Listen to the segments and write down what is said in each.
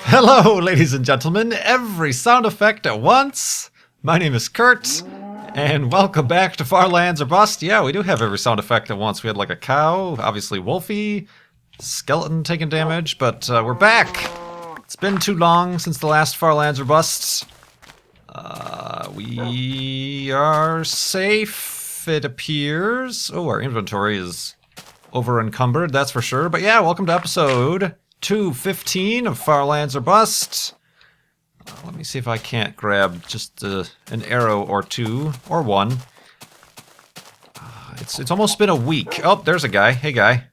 Hello, ladies and gentlemen, every sound effect at once. My name is Kurt, and welcome back to Far Lands or Bust. Yeah, we do have every sound effect at once. We had like a cow, obviously Wolfie, skeleton taking damage, but we're back. It's been too long since the last Far Lands or Bust. We are safe, it appears. Oh, our inventory is over encumbered, that's for sure. But yeah, welcome to episode 215 of Far Lands or Bust. Let me see if I can't grab just an arrow or two, or one. It's almost been a week. Oh, there's a guy. Hey, guy.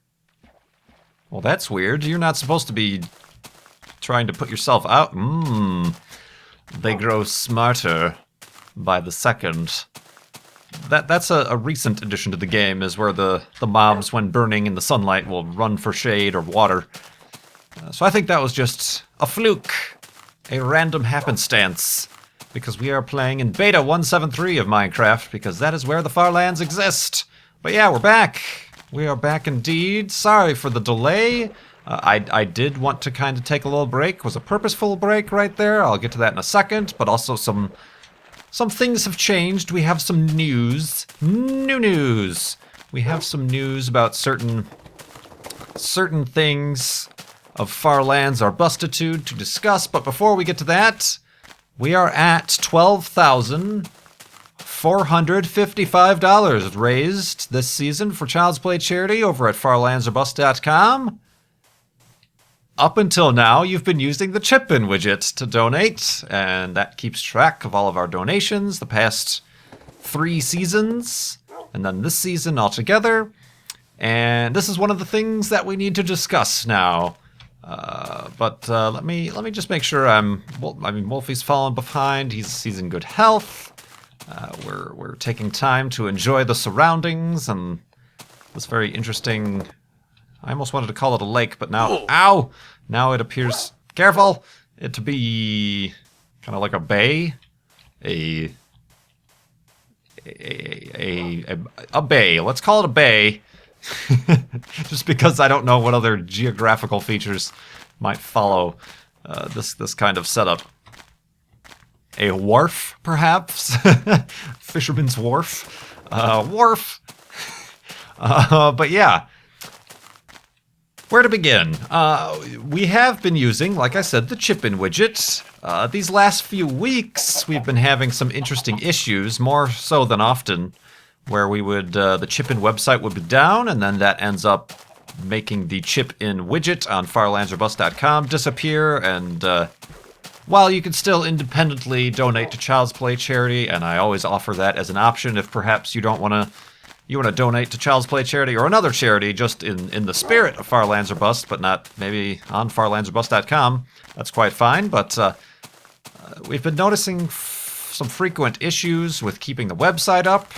Well, that's weird. You're not supposed to be trying to put yourself out. They grow smarter by the second. That's a recent addition to the game, is where the mobs, when burning in the sunlight, will run for shade or water. So I think that was just a fluke, a random happenstance, because we are playing in beta 173 of Minecraft, because that is where the Far Lands exist. But yeah, we're back. We are back indeed. Sorry for the delay. I did want to kind of take a little break. It was a purposeful break right there. I'll get to that in a second, but also some things have changed. We have some news. New news. We have some news about certain things of Far Lands or Bustitude to discuss, but before we get to that, we are at $12,455 raised this season for Child's Play charity over at farlandsorbust.com. Up until now, you've been using the ChipIn widget to donate, and that keeps track of all of our donations the past 3 seasons, and then this season altogether. And this is one of the things that we need to discuss now. But let me just make sure Wolfie's fallen behind. He's in good health. We're taking time to enjoy the surroundings and this very interesting. I almost wanted to call it a lake, but now, ow! Now it appears, careful, it to be kind of like a bay, a bay. Let's call it a bay. Just because I don't know what other geographical features might follow this kind of setup. A wharf, perhaps? Fisherman's wharf. Wharf! But yeah. Where to begin? We have been using, like I said, the ChipIn widget. These last few weeks, we've been having some interesting issues, more so than often, where we would, the ChipIn website would be down, and then that ends up making the ChipIn widget on farlandsorbust.com disappear, and while you can still independently donate to Child's Play charity, and I always offer that as an option if perhaps you don't want to, you want to donate to Child's Play charity or another charity just in the spirit of Far Lands or Bust, but not maybe on farlandsorbust.com, that's quite fine, but we've been noticing some frequent issues with keeping the website up.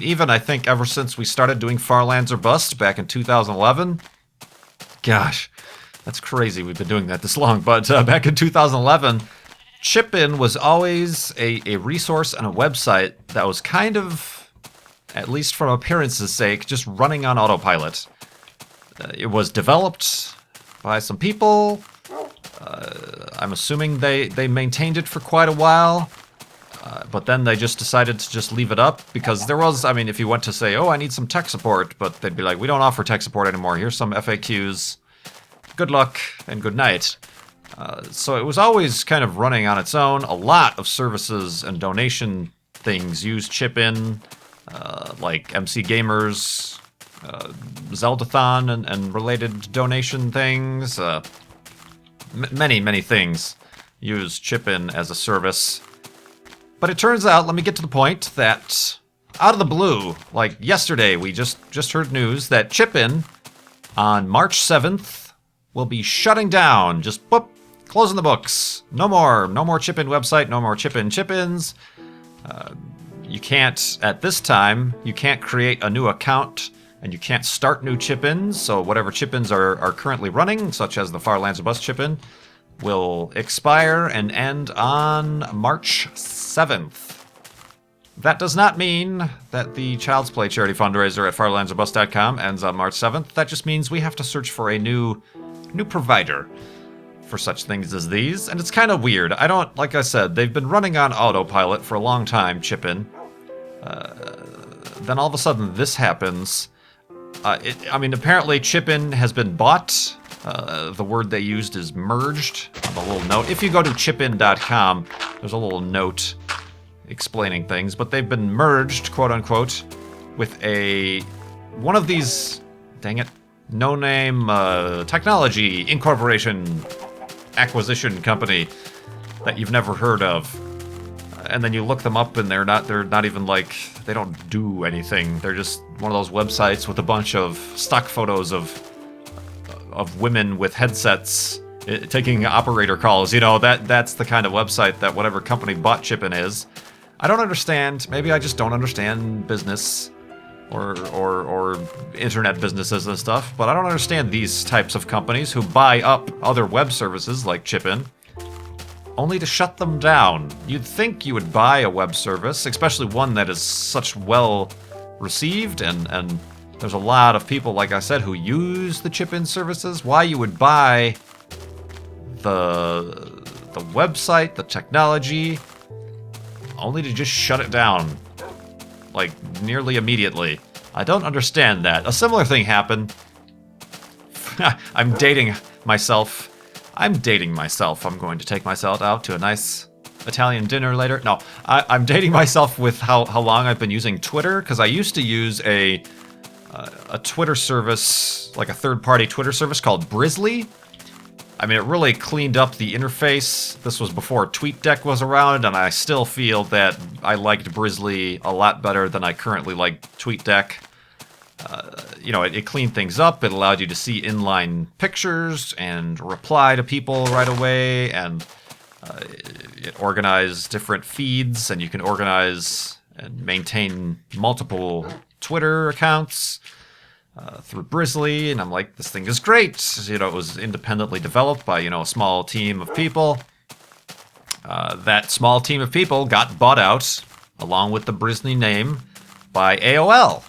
Even I think ever since we started doing Far Lands or Bust back in 2011. Gosh, that's crazy we've been doing that this long. But back in 2011, ChipIn was always a resource and a website that was kind of, at least from appearance's sake, just running on autopilot. It was developed by some people. I'm assuming they maintained it for quite a while. But then they just decided to just leave it up because there was, if you went to say, oh, I need some tech support, but they'd be like, we don't offer tech support anymore. Here's some FAQs. Good luck and good night. So it was always kind of running on its own. A lot of services and donation things use ChipIn, like MC Gamers, Zeldathon and related donation things. Many things use ChipIn as a service. But it turns out, let me get to the point, that out of the blue, like yesterday, we just heard news that ChipIn on March 7th will be shutting down. Just boop, closing the books. No more ChipIn website, no more ChipIns. You can't, at this time, you can't create a new account and you can't start new ChipIns. So whatever ChipIns are currently running, such as the Far Lands or Bust ChipIn, will expire and end on March 7th. That does not mean that the Child's Play charity fundraiser at farlandsorbust.com ends on March 7th. That just means we have to search for a new provider for such things as these, and it's kind of weird. Like I said, they've been running on autopilot for a long time, ChipIn. Then all of a sudden this happens. Apparently ChipIn has been bought. The word they used is merged on the little note. If you go to chipin.com, there's a little note explaining things, but they've been merged, quote unquote, with one of these, dang it, no-name technology incorporation acquisition company that you've never heard of. And then you look them up and they're not even like, they don't do anything. They're just one of those websites with a bunch of stock photos of women with headsets taking operator calls. That's the kind of website that whatever company bought ChipIn is. I don't understand. Maybe I just don't understand business or internet businesses and stuff, but I don't understand these types of companies who buy up other web services like ChipIn only to shut them down. You'd think you would buy a web service, especially one that is such well received, and there's a lot of people, like I said, who use the ChipIn services. Why you would buy the website, the technology, only to just shut it down, like, nearly immediately. I don't understand that. A similar thing happened. I'm dating myself. I'm going to take myself out to a nice Italian dinner later. No, I'm dating myself with how long I've been using Twitter, because I used to use a Twitter service, like a third-party Twitter service called Brizzly. I mean, it really cleaned up the interface. This was before TweetDeck was around, and I still feel that I liked Brizzly a lot better than I currently like TweetDeck. It cleaned things up. It allowed you to see inline pictures and reply to people right away, and it organized different feeds, and you can organize and maintain multiple Twitter accounts through Brizzly, and I'm like, this thing is great. It was independently developed by, a small team of people. That small team of people got bought out, along with the Brizzly name, by AOL.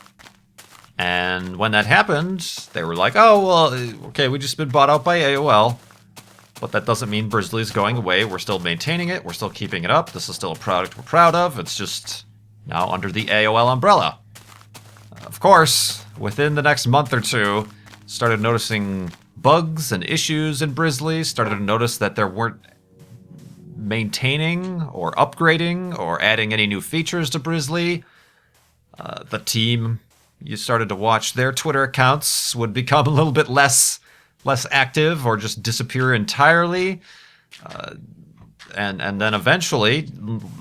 And when that happened, they were like, oh, well, okay, we just been bought out by AOL, but that doesn't mean Brizzly is going away. We're still maintaining it. We're still keeping it up. This is still a product we're proud of. It's just now under the AOL umbrella. Of course, within the next month or two, started noticing bugs and issues in Brizzly, started to notice that there weren't maintaining or upgrading or adding any new features to Brizzly. The team, you started to watch their Twitter accounts would become a little bit less active or just disappear entirely. And then eventually,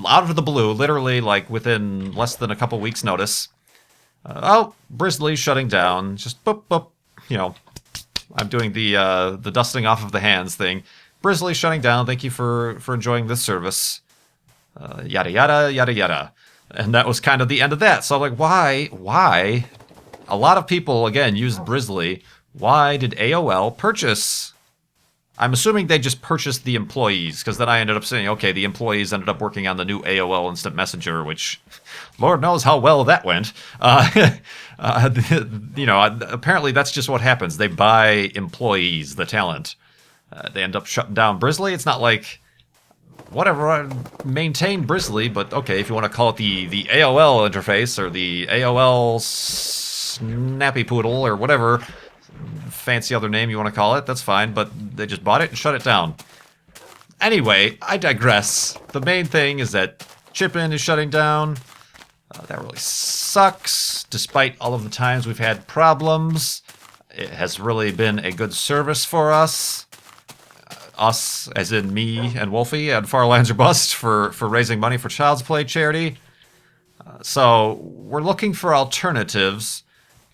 out of the blue, literally like within less than a couple weeks' notice, Brizzly shutting down. Just boop boop. I'm doing the dusting off of the hands thing. Brizzly shutting down. Thank you for enjoying this service. Yada yada yada yada. And that was kind of the end of that. So I'm like, why? A lot of people again used Brizzly. Why did AOL purchase? I'm assuming they just purchased the employees, because then I ended up saying, okay, the employees ended up working on the new AOL Instant Messenger, which, Lord knows how well that went. Apparently that's just what happens. They buy employees, the talent. They end up shutting down Brizzly. It's not like, whatever, I maintain Brizzly, but okay, if you want to call it the AOL interface or the AOL Snappy Poodle or whatever fancy other name you want to call it, that's fine, but they just bought it and shut it down. Anyway, I digress. The main thing is that ChipIn is shutting down. That really sucks. Despite all of the times we've had problems, it has really been a good service for us. Us, as in me and Wolfie at Farlands or Bust for raising money for Child's Play charity. So we're looking for alternatives.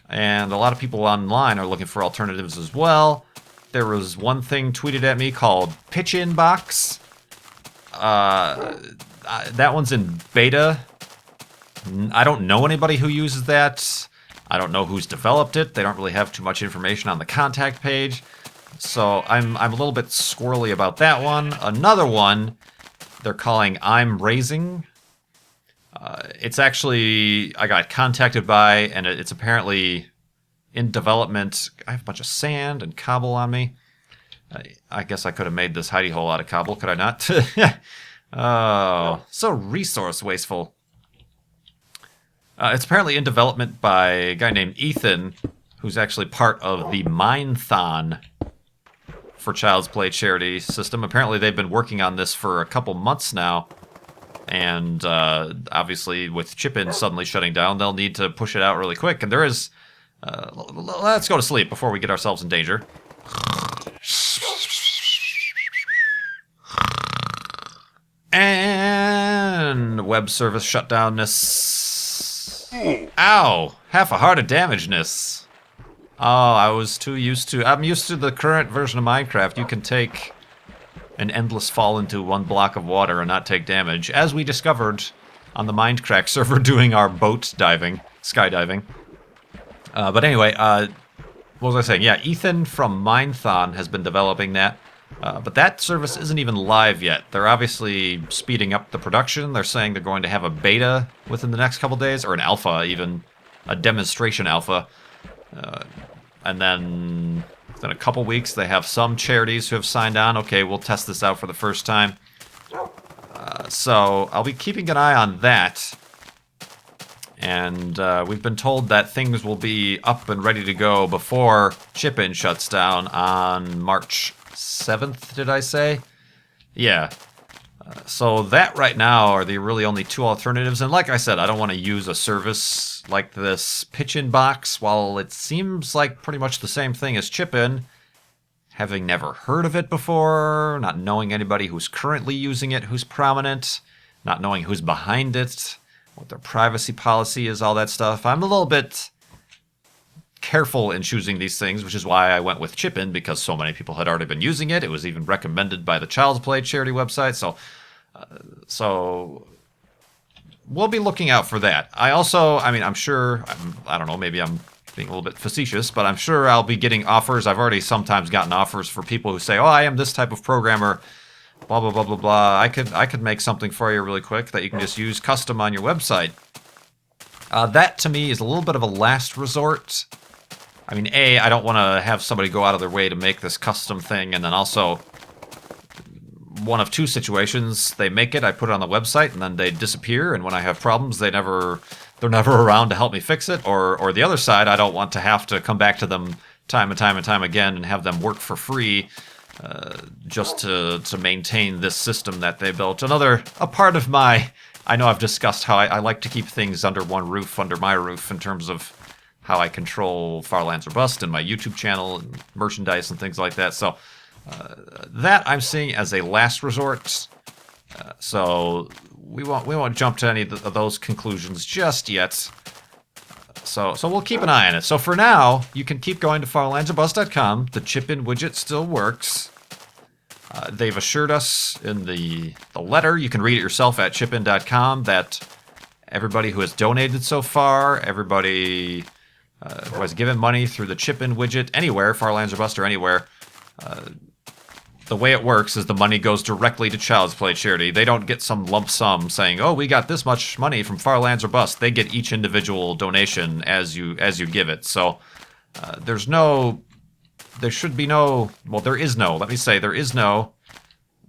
And a lot of people online are looking for alternatives as well. There was one thing tweeted at me called Pitch Inbox. That one's in beta. I don't know anybody who uses that. I don't know who's developed it. They don't really have too much information on the contact page. So I'm a little bit squirrely about that one. Another one they're calling I'm Raising. It's actually, I got contacted by, and it's apparently in development. I have a bunch of sand and cobble on me. I guess I could have made this hidey hole out of cobble, could I not? Oh, so resource wasteful. It's apparently in development by a guy named Ethan, who's actually part of the Mine-thon for Child's Play charity system. Apparently they've been working on this for a couple months now. And obviously with ChipIn suddenly shutting down, they'll need to push it out really quick. And there is... let's go to sleep before we get ourselves in danger. And web service shutdownness. Ow! Half a heart of damageness. Oh, I was too used to... I'm used to the current version of Minecraft. You can take an endless fall into one block of water and not take damage, as we discovered on the Mindcrack server doing our boat diving, skydiving. But anyway, what was I saying? Yeah, Ethan from Mine-thon has been developing that. But that service isn't even live yet. They're obviously speeding up the production. They're saying they're going to have a beta within the next couple days, or an alpha even, a demonstration alpha. And then within a couple weeks, they have some charities who have signed on. Okay, we'll test this out for the first time. So I'll be keeping an eye on that. And we've been told that things will be up and ready to go before ChipIn shuts down on March 7th, did I say? Yeah. So that right now are the really only two alternatives. And like I said, I don't want to use a service like this pitch-in box. While it seems like pretty much the same thing as ChipIn, having never heard of it before, not knowing anybody who's currently using it, who's prominent, not knowing who's behind it, what their privacy policy is, all that stuff. I'm a little bit careful in choosing these things, which is why I went with ChipIn, because so many people had already been using it. It was even recommended by the Child's Play charity website, so we'll be looking out for that. I'm sure, I don't know, maybe I'm being a little bit facetious, but I'm sure I'll be getting offers. I've already sometimes gotten offers for people who say, oh, I am this type of programmer, blah, blah, blah, blah, blah. I could make something for you really quick that you can just use custom on your website. That, to me, is a little bit of a last resort. I mean, A, I don't want to have somebody go out of their way to make this custom thing, and then also, one of two situations, they make it, I put it on the website, and then they disappear, and when I have problems, they're never around to help me fix it, or the other side, I don't want to have to come back to them time and time and time again and have them work for free just to maintain this system that they built. A part of my... I know I've discussed how I like to keep things under one roof, under my roof, in terms of how I control Farlands or Bust and my YouTube channel and merchandise and things like that. So that I'm seeing as a last resort. So we won't jump to any of those conclusions just yet. So we'll keep an eye on it. So for now, you can keep going to farlandsorbust.com. The ChipIn widget still works. They've assured us in the letter, you can read it yourself at chipin.com, that everybody who has donated so far, everybody who has given money through the ChipIn widget anywhere, Farlands or Bust or anywhere, the way it works is the money goes directly to Child's Play charity. They don't get some lump sum saying, oh, we got this much money from Farlands or Bust. They get each individual donation as you give it. So there is no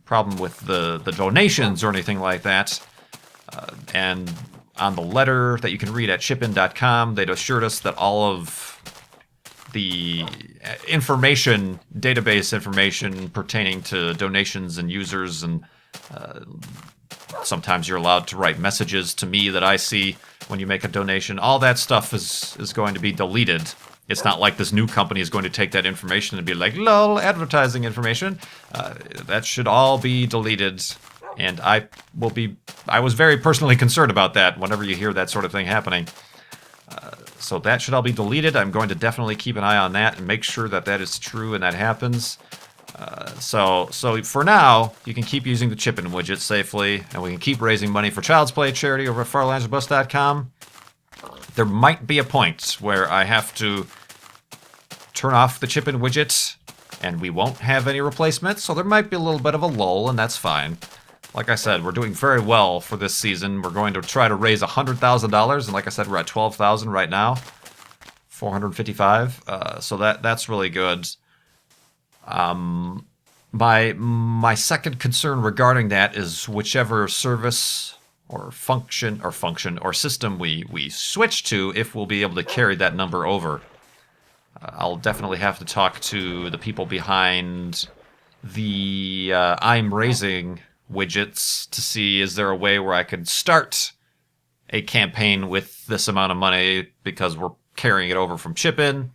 problem with the donations or anything like that. And on the letter that you can read at chipin.com, they'd assured us that all of the information, database information pertaining to donations and users, and sometimes you're allowed to write messages to me that I see when you make a donation. All that stuff is going to be deleted. It's not like this new company is going to take that information and be like, lol, advertising information. That should all be deleted. And I was very personally concerned about that whenever you hear that sort of thing happening. So that should all be deleted. I'm going to definitely keep an eye on that and make sure that that is true and that happens. So for now, you can keep using the ChipIn widget safely, and we can keep raising money for Child's Play charity over at farlandsorbust.com. There might be a point where I have to turn off the ChipIn widget, and we won't have any replacements, so there might be a little bit of a lull, and that's fine. like I said, we're doing very well for this season. We're going to try to raise $100,000, and like I said, we're at 12,000 right now. 455. So that's really good. My second concern regarding that is whichever service or function or system we switch to, if we'll be able to carry that number over. I'll definitely have to talk to the people behind the I'm raising widgets to see, is there a way where I could start a campaign with this amount of money because we're carrying it over from ChipIn.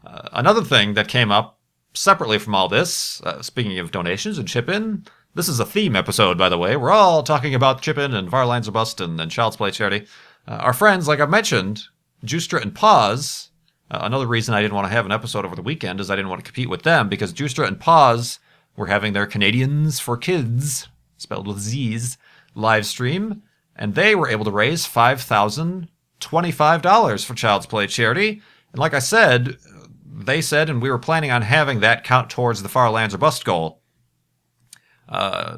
Another thing that came up separately from all this, speaking of donations and ChipIn, this is a theme episode, by the way. We're all talking about ChipIn and Our Lines Are Bust and Child's Play Charity. Our friends, like I mentioned, Justra and Pause. Another reason I didn't want to have an episode over the weekend is I didn't want to compete with them, because Justra and Pause were having their Canadians for Kids, spelled with Z's, live stream, and they were able to raise $5,025 for Child's Play Charity. And like I said, they said, and we were planning on having that count towards the Far Lands or Bust goal.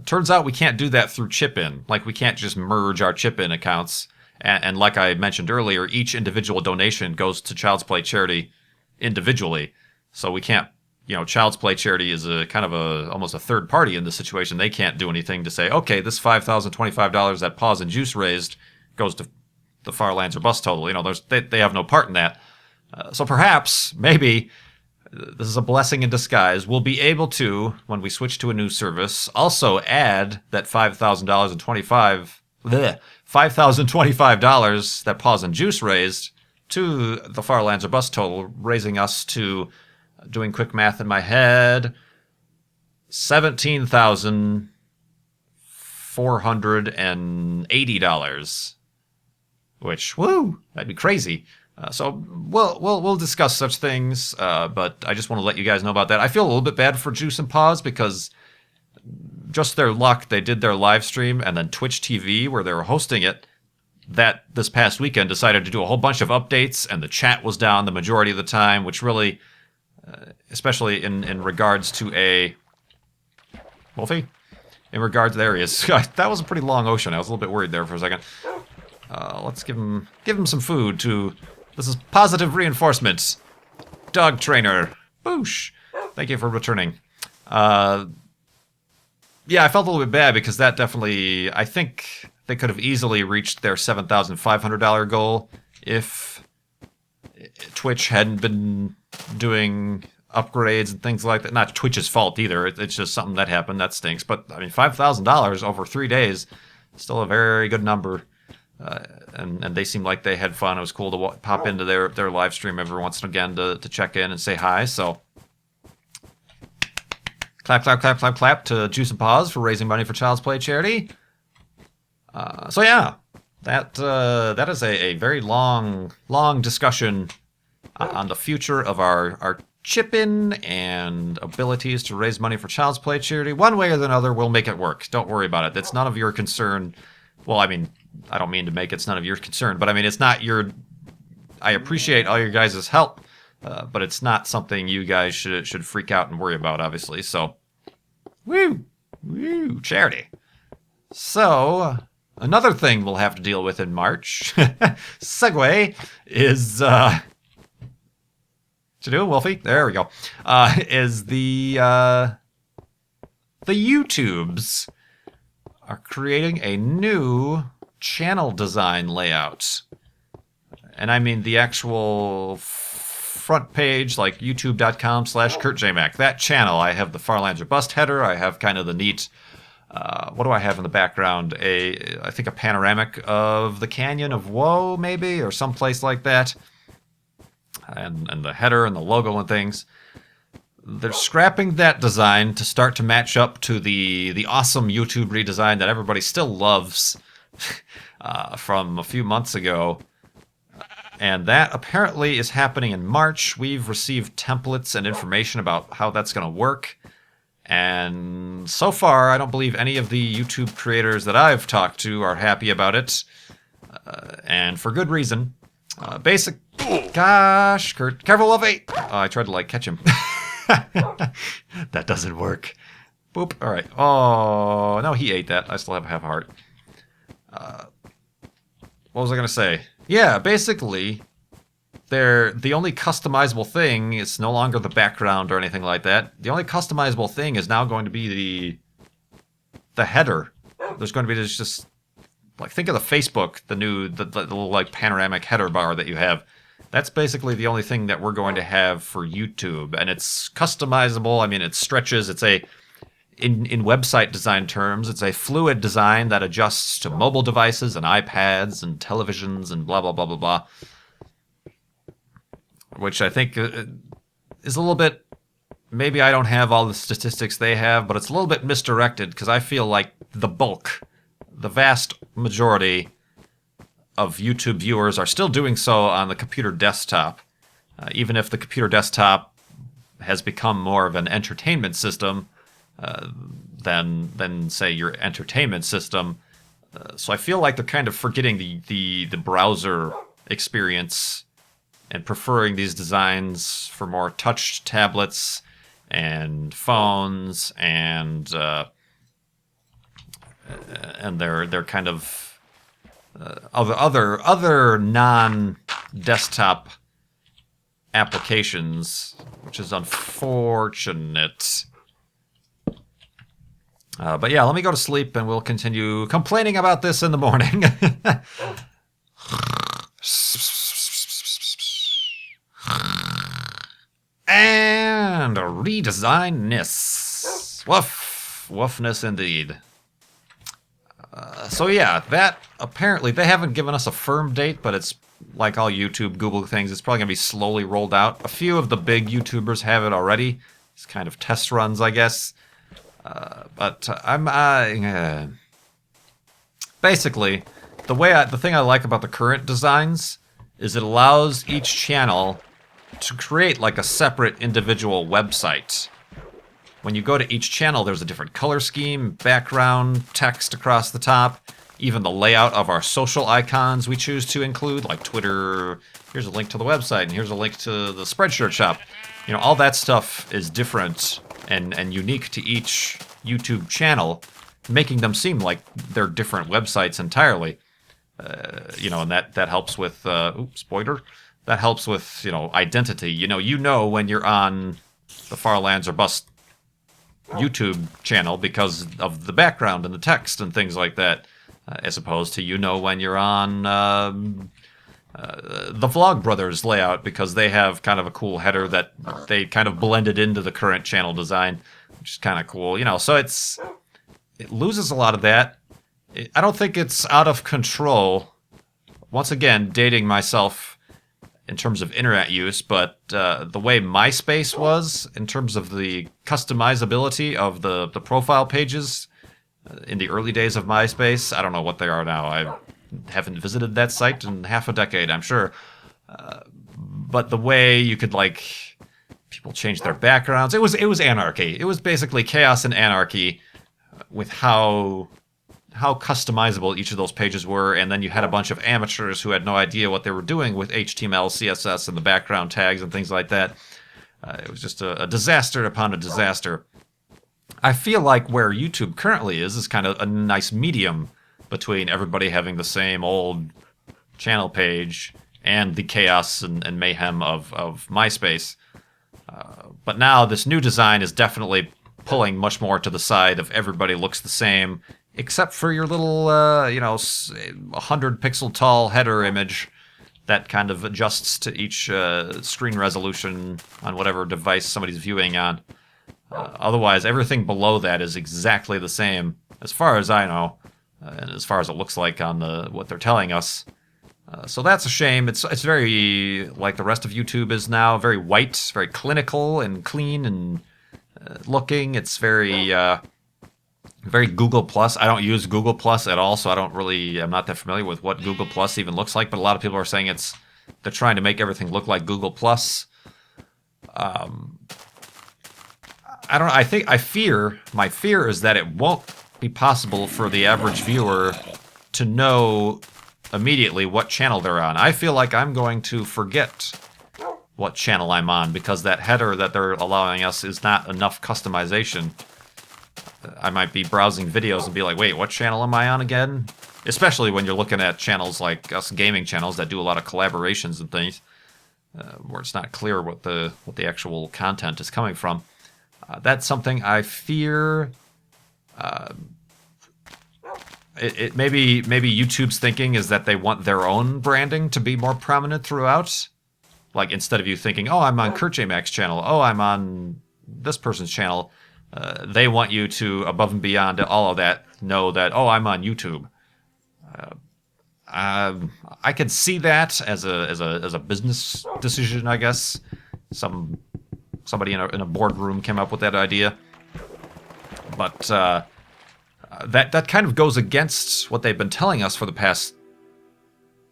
Turns out we can't do that through ChipIn. Like, we can't just merge our ChipIn accounts. And like I mentioned earlier, each individual donation goes to Child's Play Charity individually. So we can't, Child's Play Charity is a kind of almost a third party in this situation. They can't do anything to say, okay, this $5,025 that Pause and Juice raised goes to the Far Lands or Bust total. They have no part in that. So perhaps, maybe, this is a blessing in disguise. We'll be able to, when we switch to a new service, also add that $5,025 that Pause and Juice raised to the Far Lands or Bust total, raising us to, doing quick math in my head, $17,480. Which, woo, that'd be crazy. So we'll discuss such things, but I just want to let you guys know about that. I feel a little bit bad for Juice and Pause because just their luck, they did their live stream, and then Twitch TV, where they were hosting it, that this past weekend decided to do a whole bunch of updates, and the chat was down the majority of the time, which really, especially in regards to a... Wolfie? In regards, there he is. That was a pretty long ocean. I was a little bit worried there for a second. Let's give him some food to... This is positive reinforcement. Dog trainer. Boosh. Thank you for returning. Yeah, I felt a little bit bad because that definitely... I think they could have easily reached their $7,500 goal if Twitch hadn't been doing upgrades and things like that. Not Twitch's fault either. It's just something that happened. That stinks. But, I mean, $5,000 over 3 days, still a very good number. And they seemed like they had fun. It was cool to pop into their live stream every once and again to check in and say hi. So clap, clap, clap, clap, clap to Juice and Pause for raising money for Child's Play Charity. So yeah, that is a very long discussion on the future of our ChipIn and abilities to raise money for Child's Play Charity. One way or another, we'll make it work. Don't worry about it. It's none of your concern. Well, I mean, I don't mean to make it's none of your concern, but I mean, it's not your... I appreciate all your guys' help, but it's not something you guys should freak out and worry about, obviously. So, woo, charity. So, another thing we'll have to deal with in March, segue, is... to do, Wolfie? There we go. Is the YouTubes are creating a new channel design layout. And I mean the actual front page, like youtube.com/KurtJMac. That channel, I have the Far Lands or Bust header. I have kind of the neat, what do I have in the background? I think a panoramic of the Canyon of Woe, maybe, or someplace like that. And the header and the logo and things. They're scrapping that design to start to match up to the awesome YouTube redesign that everybody still loves from a few months ago. And that apparently is happening in March. We've received templates and information about how that's going to work. And so far, I don't believe any of the YouTube creators that I've talked to are happy about it. And for good reason. Gosh, Kurt, careful, Wolfie! Oh, I tried to, catch him. That doesn't work. Boop. All right. Oh, no, he ate that. I still have half a heart. What was I going to say? Yeah, basically, the only customizable thing is no longer the background or anything like that. The only customizable thing is now going to be the header. There's going to be this just like, think of the Facebook, the little like panoramic header bar that you have. That's basically the only thing that we're going to have for YouTube, and it's customizable. I mean, it stretches. It's in website design terms, it's a fluid design that adjusts to mobile devices and iPads and televisions and blah blah blah blah blah. Which I think is a little bit. Maybe I don't have all the statistics they have, but it's a little bit misdirected because I feel like the vast majority of YouTube viewers are still doing so on the computer desktop. Even if the computer desktop has become more of an entertainment system than say your entertainment system. So I feel like they're kind of forgetting the browser experience and preferring these designs for more touch tablets and phones and they're kind of other non-desktop applications, which is unfortunate. But yeah, let me go to sleep and we'll continue complaining about this in the morning. And redesign-ness. Woof. Woofness indeed. So yeah, that apparently they haven't given us a firm date, but it's like all YouTube, Google things. It's probably going to be slowly rolled out. A few of the big YouTubers have it already. It's kind of test runs, I guess. But I'm basically the thing I like about the current designs is it allows each channel to create like a separate individual website. When you go to each channel, there's a different color scheme, background, text across the top, even the layout of our social icons we choose to include, like Twitter. Here's a link to the website, and here's a link to the Spreadshirt shop. You know, all that stuff is different and unique to each YouTube channel, making them seem like they're different websites entirely. And that helps with spoiler. That helps with identity. You know when you're on the Far Lands or Bust YouTube channel because of the background and the text and things like that, as opposed to when you're on the Vlogbrothers layout because they have kind of a cool header that they kind of blended into the current channel design, which is kind of cool. So it loses a lot of that. I don't think it's out of control. Once again, dating myself in terms of internet use, but the way MySpace was in terms of the customizability of the profile pages in the early days of MySpace, I don't know what they are now. I haven't visited that site in half a decade, I'm sure. But the way you could people change their backgrounds, it was anarchy. It was basically chaos and anarchy with how customizable each of those pages were, and then you had a bunch of amateurs who had no idea what they were doing with HTML, CSS, and the background tags and things like that. It was just a disaster upon a disaster. I feel like where YouTube currently is kind of a nice medium between everybody having the same old channel page and the chaos and mayhem of MySpace. But now this new design is definitely pulling much more to the side of everybody looks the same, except for your little, 100 pixel tall header image that kind of adjusts to each screen resolution on whatever device somebody's viewing on. Otherwise, everything below that is exactly the same, as far as I know, and as far as it looks like on what they're telling us. So that's a shame. It's very like the rest of YouTube is now, very white, very clinical and clean and looking. It's very Google Plus. I don't use Google Plus at all, so I'm not that familiar with what Google Plus even looks like. But a lot of people are saying they're trying to make everything look like Google Plus. I don't know. My fear is that it won't be possible for the average viewer to know immediately what channel they're on. I feel like I'm going to forget what channel I'm on because that header that they're allowing us is not enough customization. I might be browsing videos and be like, wait, what channel am I on again? Especially when you're looking at channels like us gaming channels that do a lot of collaborations and things, where it's not clear what the actual content is coming from. That's something I fear. Maybe YouTube's thinking is that they want their own branding to be more prominent throughout. Like, instead of you thinking, oh, I'm on KurtJMac's channel, oh, I'm on this person's channel, they want you to, above and beyond all of that, know that, oh, I'm on YouTube. I could see that as a business decision, I guess. Somebody in a boardroom came up with that idea, but that kind of goes against what they've been telling us for the past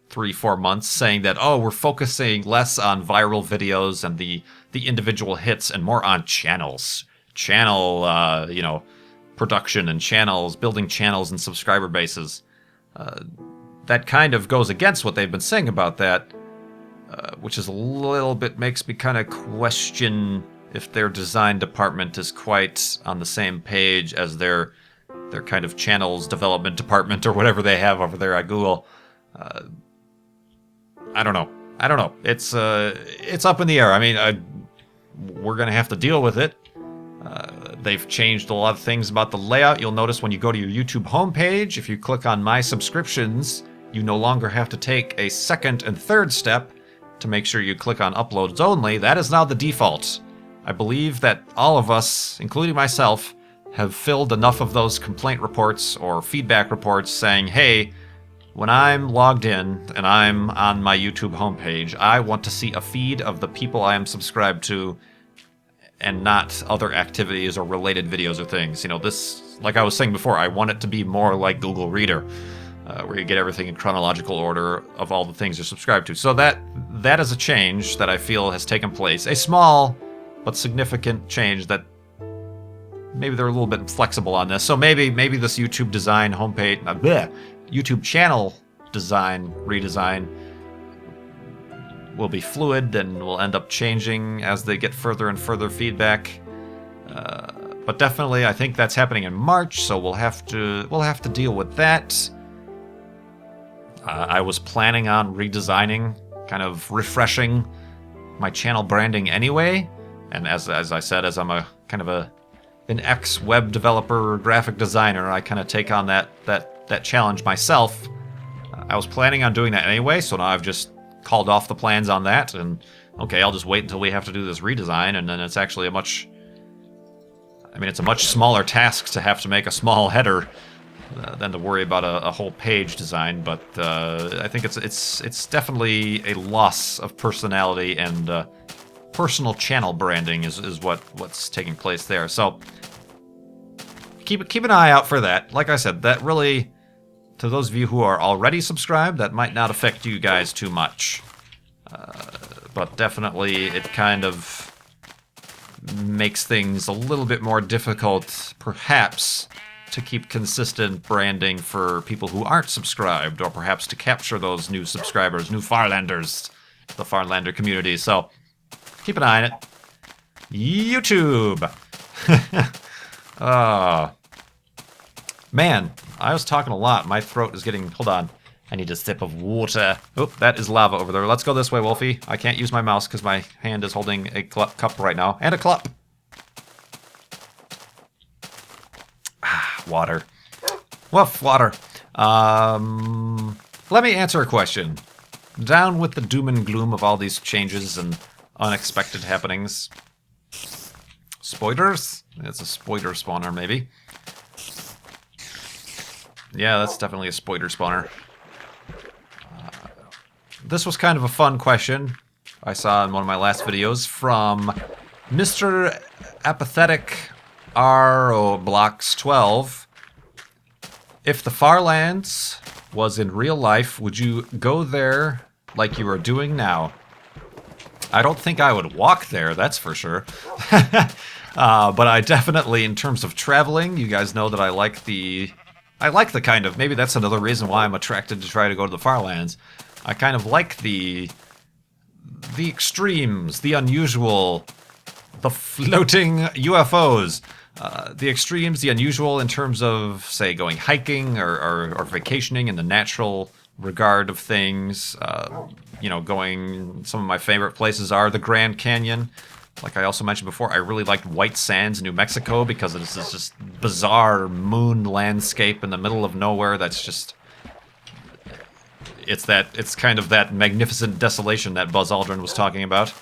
3-4 months, saying that, oh, we're focusing less on viral videos and the individual hits and more on channel production and channels, building channels and subscriber bases. That kind of goes against what they've been saying about that, which is a little bit, makes me kind of question if their design department is quite on the same page as their kind of channels development department or whatever they have over there at Google. I don't know. It's up in the air. I mean, we're gonna have to deal with it. They've changed a lot of things about the layout. You'll notice when you go to your YouTube homepage, if you click on My Subscriptions, you no longer have to take a second and third step to make sure you click on Uploads Only. That is now the default. I believe that all of us, including myself, have filled enough of those complaint reports or feedback reports saying, hey, when I'm logged in and I'm on my YouTube homepage, I want to see a feed of the people I am subscribed to and not other activities or related videos or things. You know, this, like I was saying before, I want it to be more like Google Reader, where you get everything in chronological order of all the things you're subscribed to. So that is a change that I feel has taken place. A small but significant change that maybe they're a little bit flexible on this. So maybe this YouTube design homepage, YouTube channel design redesign will be fluid and will end up changing as they get further and further feedback. But definitely, I think that's happening in March, so we'll have to deal with that. I was planning on redesigning, kind of refreshing my channel branding anyway, and as I said, as I'm a kind of an ex-web developer, graphic designer, I kind of take on that challenge myself. I was planning on doing that anyway, so now I've just called off the plans on that, and okay, I'll just wait until we have to do this redesign, and then it's actually it's a much smaller task to have to make a small header than to worry about a whole page design, but I think it's definitely a loss of personality and personal channel branding is what's taking place there. So keep an eye out for that. Like I said, that really, to those of you who are already subscribed, that might not affect you guys too much. But definitely it kind of makes things a little bit more difficult, perhaps, to keep consistent branding for people who aren't subscribed, or perhaps to capture those new subscribers, new Farlanders, the Farlander community. So keep an eye on it. YouTube! Man, I was talking a lot. My throat is getting... Hold on. I need a sip of water. Oh, that is lava over there. Let's go this way, Wolfie. I can't use my mouse because my hand is holding a cup right now. And a clup. Water. Woof, water. Let me answer a question. Down with the doom and gloom of all these changes and unexpected happenings. Spoilers? It's a spoiler spawner, maybe. Yeah, that's definitely a spoiler spawner. This was kind of a fun question I saw in one of my last videos from Mr. Apathetic Blocks12. If the Farlands was in real life, would you go there like you are doing now? I don't think I would walk there, that's for sure. But I definitely, in terms of traveling, you guys know that I like the kind of, maybe that's another reason why I'm attracted to try to go to the Farlands. I kind of like the extremes, the unusual, the floating UFOs. the extremes, the unusual in terms of, say, going hiking or vacationing in the natural regard of things. Going, some of my favorite places are the Grand Canyon. Like I also mentioned before, I really liked White Sands, New Mexico, because it's this just bizarre moon landscape in the middle of nowhere that's just... It's kind of that magnificent desolation that Buzz Aldrin was talking about.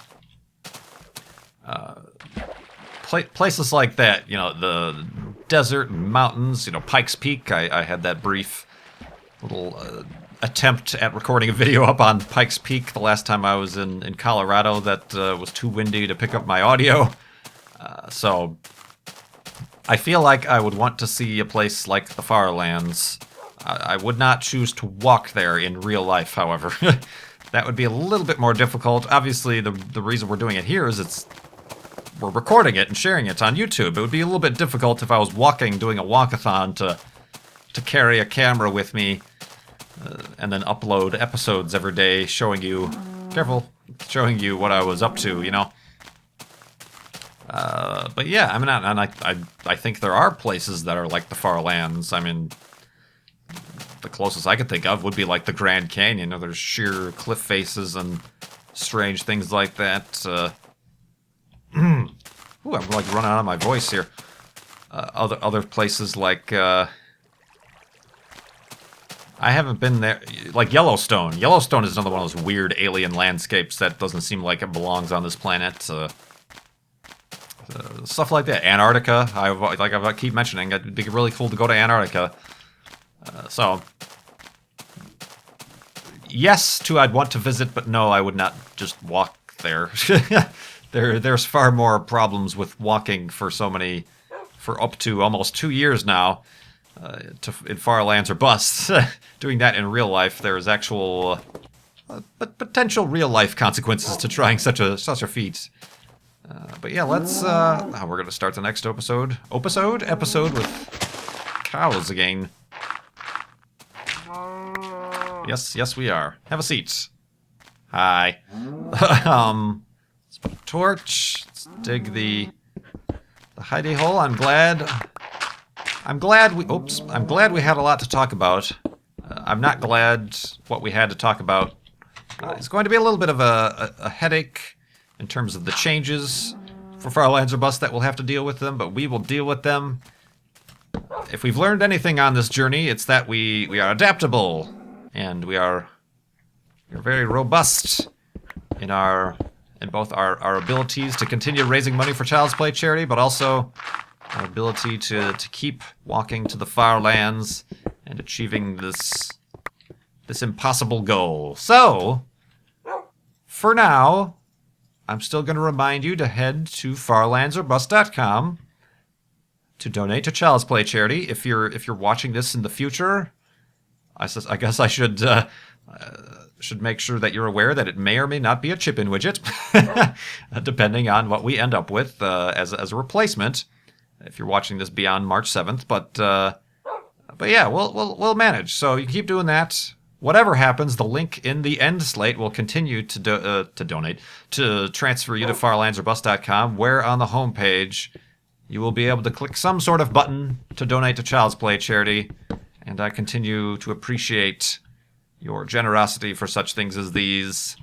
Places like that, the desert and mountains, Pikes Peak. I had that brief little attempt at recording a video up on Pikes Peak the last time I was in Colorado that was too windy to pick up my audio. So I feel like I would want to see a place like the Farlands. I would not choose to walk there in real life, however. That would be a little bit more difficult. Obviously, the reason we're doing it here is we're recording it and sharing it on YouTube. It would be a little bit difficult if I was doing a walk-a-thon to carry a camera with me and then upload episodes every day showing you what I was up to, But yeah, I think there are places that are like the Farlands. I mean, the closest I could think of would be like the Grand Canyon. There's sheer cliff faces and strange things like that. Ooh, I'm like running out of my voice here. Other places like I haven't been there, like Yellowstone. Yellowstone is another one of those weird alien landscapes that doesn't seem like it belongs on this planet. Stuff like that. Antarctica. I keep mentioning, it'd be really cool to go to Antarctica. So, yes, I'd want to visit, but no, I would not just walk there. There's far more problems with walking for up to almost 2 years now, in Farlands or busts. Doing that in real life, there's actual, potential real life consequences to trying such a feat. But yeah, let's. We're gonna start the next episode with cows again. Yes, we are. Have a seat. Hi. Let's put a torch. Let's dig the hidey hole. I'm glad we had a lot to talk about. I'm not glad what we had to talk about. It's going to be a little bit of a headache in terms of the changes for Farlands or Bust that we'll have to deal with them, but we will deal with them. If we've learned anything on this journey, it's that we are adaptable, and we're very robust in both our abilities to continue raising money for Child's Play charity, but also our ability to keep walking to the Farlands and achieving this impossible goal. So, for now, I'm still going to remind you to head to farlandsorbust.com to donate to Child's Play charity. If you're watching this in the future, I guess I should make sure that you're aware that it may or may not be a ChipIn widget, depending on what we end up with as a replacement. If you're watching this beyond March 7th, but yeah, we'll manage. So you can keep doing that. Whatever happens, the link in the end slate will continue to donate, to transfer you to farlandsorbust.com, where on the homepage you will be able to click some sort of button to donate to Child's Play charity, and I continue to appreciate your generosity for such things as these.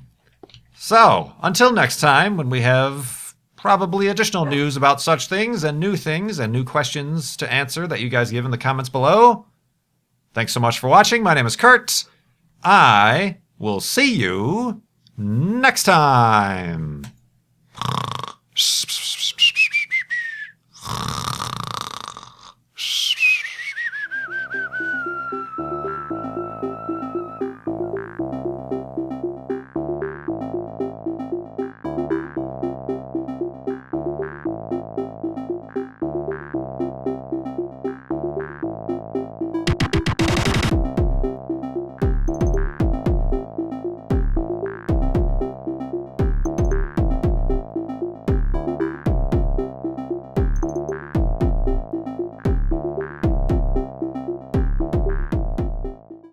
So, until next time, when we have probably additional news about such things and new questions to answer that you guys give in the comments below. Thanks so much for watching. My name is Kurt. I will see you next time.